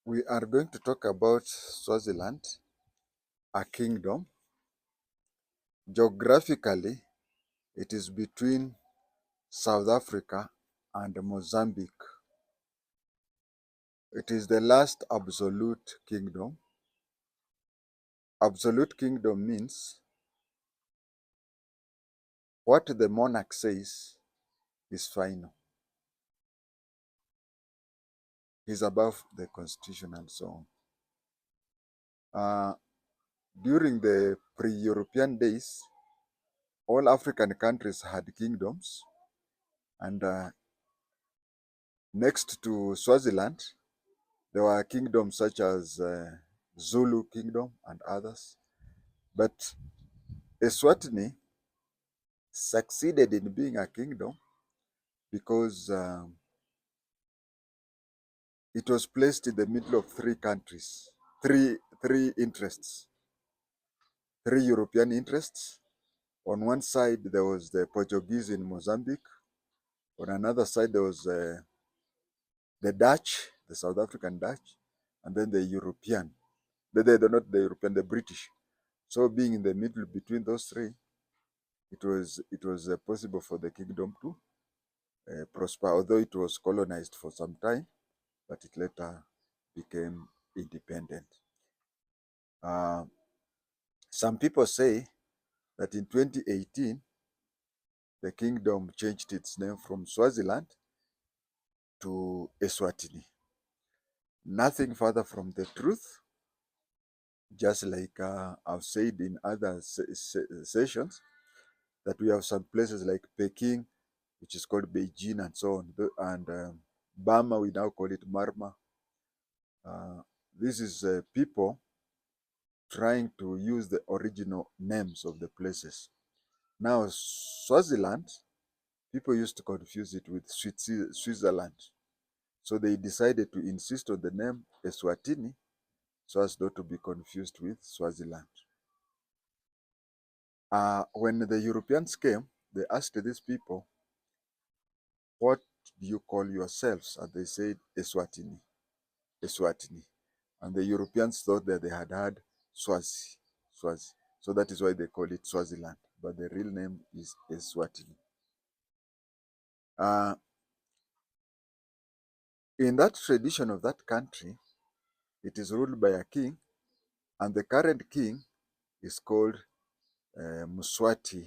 We are going to talk about Swaziland, a kingdom. Geographically, it is between South Africa and Mozambique. It is the last absolute kingdom. Absolute kingdom means what the monarch says is final. He's above the constitution and so on. During the pre-European days, all African countries had kingdoms, and next to Swaziland, there were kingdoms such as Zulu Kingdom and others. But Eswatini succeeded in being a kingdom because it was placed in the middle of three countries, three interests, three European interests. On one side, there was the Portuguese in Mozambique. On another side, there was the Dutch, the South African Dutch, and then the European. They're not the European, the British. So being in the middle between those three, it was possible for the kingdom to prosper, although it was colonized for some time, but it later became independent. Uh, some people say that in 2018, the kingdom changed its name from Swaziland to Eswatini. Nothing further from the truth, just like I've said in other sessions, that we have some places like Peking, which is called Beijing and so on, and Burma, we now call it Marma. This is people trying to use the original names of the places. Now, Swaziland, people used to confuse it with Switzerland. So they decided to insist on the name Eswatini so as not to be confused with Swaziland. When the Europeans came, they asked these people, what do you call yourselves? And they said Eswatini, Eswatini. And the Europeans thought that they had had Swazi, Swazi. So that is why they call it Swaziland. But the real name is Eswatini. In that tradition of that country, it is ruled by a king, and the current king is called Mswati,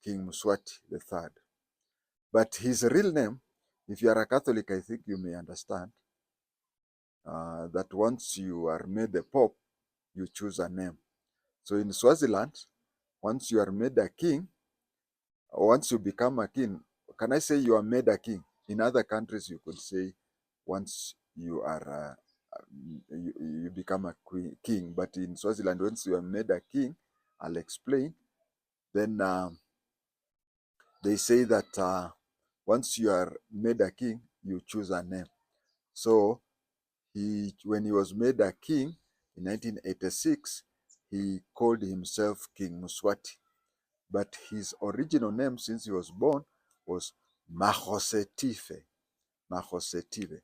King Mswati III. But his real name, if you are a Catholic, I think you may understand that once you are made a pope, you choose a name. So in Swaziland, once you are made a king, or once you become a king, can I say you are made a king? In other countries, you could say once you are you become a king. But in Swaziland, once you are made a king, I'll explain. Then they say that once you are made a king, you choose a name. So when he was made a king in 1986, he called himself King Mswati. But his original name, since he was born, was Mahosetife. Mahosetife.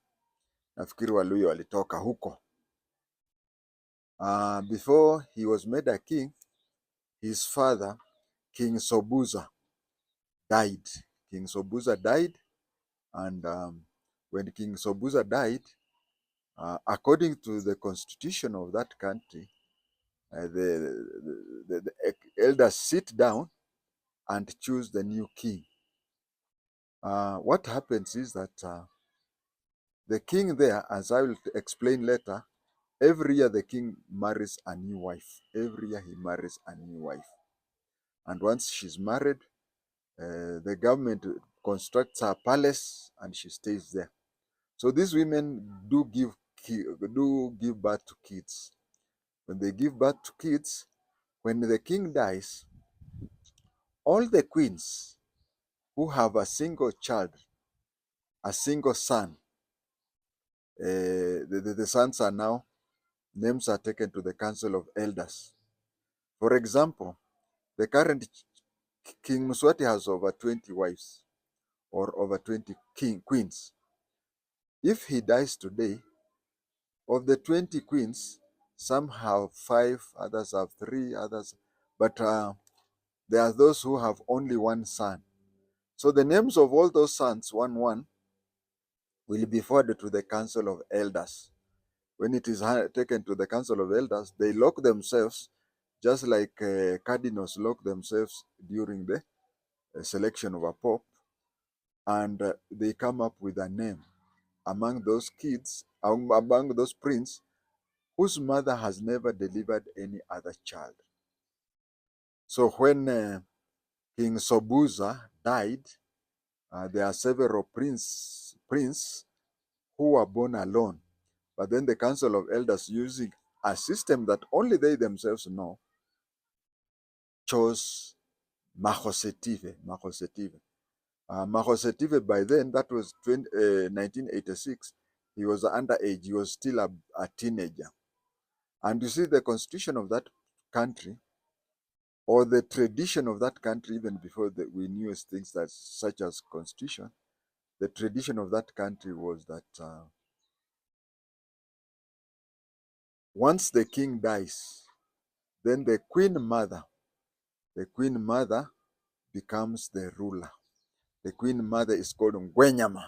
Nafikiri Waluya walitoka huko. Before he was made a king, his father, King Sobhuza, died. King Sobhuza died, and when King Sobhuza died, according to the constitution of that country, the elders sit down and choose the new king. What happens is that the king there, as I will explain later, every year the king marries a new wife. Every year he marries a new wife. And once she's married, the government constructs a palace and she stays there. So these women do give birth to kids. When they give birth to kids, when the king dies, all the queens who have a single child, a single son, the sons are now, names are taken to the Council of Elders. For example, the current King Mswati has over 20 wives or over 20 queens. If he dies today, Of the 20 queens, some have 5, others have 3, others, but there are those who have only one son. So the names of all those sons, 1 will be forwarded to the Council of Elders. When it is taken to the Council of Elders, they lock themselves, just like cardinals lock themselves during the selection of a pope, and they come up with a name among those kids, among those princes whose mother has never delivered any other child. So when King Sobuza died, there are several princes who were born alone. But then the Council of Elders, using a system that only they themselves know, chose Mahosetive. Mahosetive, by then, that was 1986, he was underage, he was still a teenager. And you see, the constitution of that country, or the tradition of that country, even before we knew things that, such as constitution, the tradition of that country was that once the king dies, then the queen mother becomes the ruler. The queen mother is called Ngwenyama.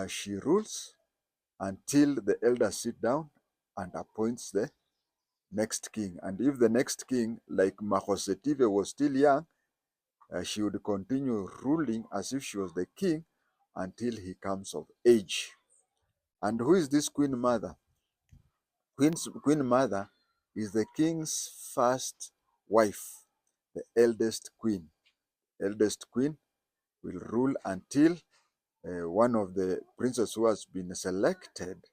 She rules until the elders sit down and appoints the next king. And if the next king, like Mahosetive, was still young, she would continue ruling as if she was the king until he comes of age. And who is this queen mother? Queen mother is the king's first wife, the eldest queen. Eldest queen will rule until one of the princes who has been selected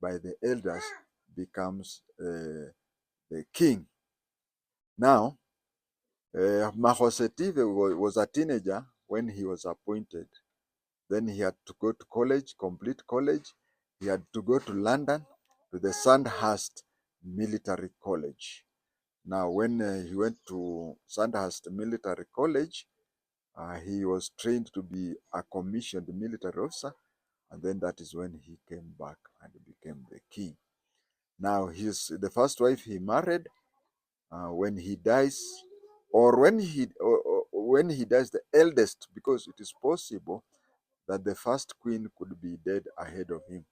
by the elders becomes the king. Now, Mahosetive was a teenager when he was appointed. Then he had to go to college, complete college. He had to go to London, to the Sandhurst Military College. Now, when he went to Sandhurst Military College, he was trained to be a commissioned military officer, and then that is when he came back and became the king. Now, the first wife he married, when he dies, or when he dies, the eldest, because it is possible that the first queen could be dead ahead of him.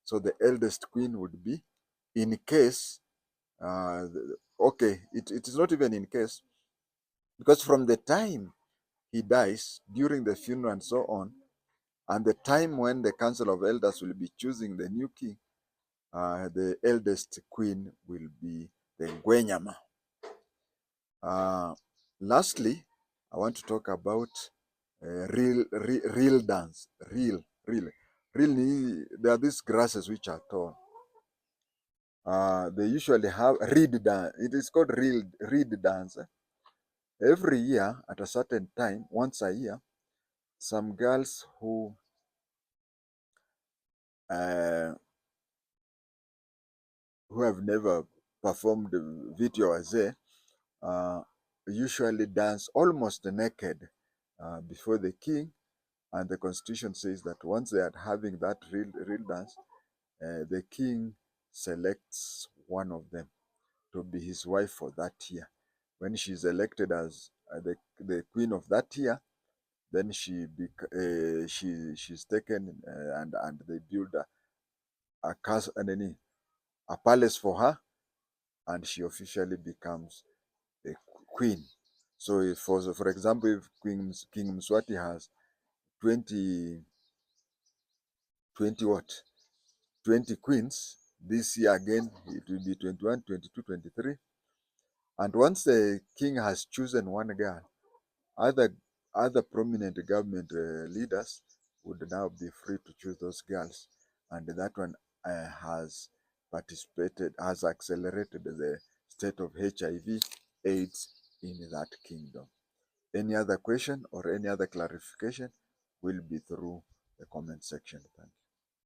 So the eldest queen would be, in case, okay, it is not even in case, because from the time he dies, during the funeral and so on, and the time when the Council of Elders will be choosing the new king, the eldest queen will be the Ngwenyama. Lastly, I want to talk about real dance. Real. There are these grasses which are tall. They usually have reed dance. It is called reed dance. Every year, at a certain time, once a year, some girls uh, who have never performed video wazee usually dance almost naked before the king, and the constitution says that once they are having that real dance, the king selects one of them to be his wife for that year. When she is elected as the queen of that year, then she's taken and they build a castle and a palace for her, and she officially becomes a queen. So if for example, if King Mswati has 20 what 20 queens, this year again it will be 21, 22, 23. And once the king has chosen one girl, other prominent government leaders would now be free to choose those girls, and that one has accelerated the state of HIV/AIDS in that kingdom. Any other question or any other clarification will be through the comment section. Thank you.